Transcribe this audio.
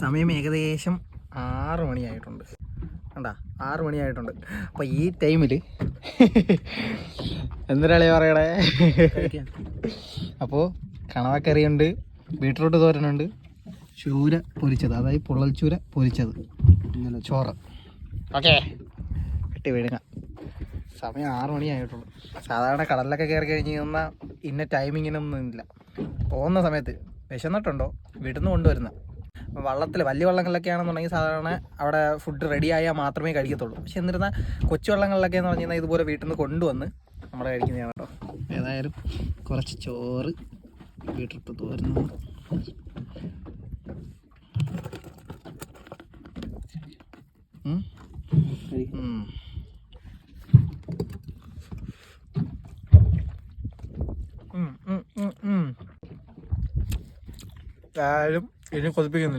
സമയം ഏകദേശം 6 മണിയായിട്ടുണ്ട്. കണ്ടാ 6 മണിയായിട്ടുണ്ട്. അപ്പോൾ ഈ ടൈമിൽ എന്തിനാളി പറയണേ? അപ്പോൾ കണവക്കറിയുണ്ട്, ബീട്രൂട്ട് തോരനുണ്ട്, ചൂര പൊരിച്ചത്, അതായത് പൊള്ളൽ ചൂര പൊരിച്ചത്, ചോറ്. ഓക്കെ, കിട്ടി വിഴുങ്ങാം. സമയം 6 മണിയായിട്ടുള്ളൂ. സാധാരണ കടലിലൊക്കെ കയറി കഴിഞ്ഞ് കഴിഞ്ഞാൽ ഇന്ന ടൈമിങ്ങിനൊന്നും ഇല്ല. പോകുന്ന സമയത്ത് വിശന്നിട്ടുണ്ടോ വീട്ടിൽ നിന്ന് കൊണ്ടുവരുന്ന വള്ളത്തിൽ, വലിയ വള്ളങ്ങളിലൊക്കെ ആണെന്നുണ്ടെങ്കിൽ സാധാരണ അവിടെ ഫുഡ് റെഡി ആയാൽ മാത്രമേ കഴിക്കത്തുള്ളൂ. പക്ഷെ എന്നിരുന്നാൽ കൊച്ചു വള്ളങ്ങളിലൊക്കെ എന്ന് പറഞ്ഞു കഴിഞ്ഞാൽ ഇതുപോലെ വീട്ടിൽ നിന്ന് കൊണ്ടുവന്ന് നമ്മുടെ കഴിക്കുന്നതാണ് കേട്ടോ. ഏതായാലും കുറച്ച് ചോറ്, ബീട്രൂട്ട് തോരുന്നു, ആരും ഇനി കൊതിപ്പിക്കുന്നില്ല.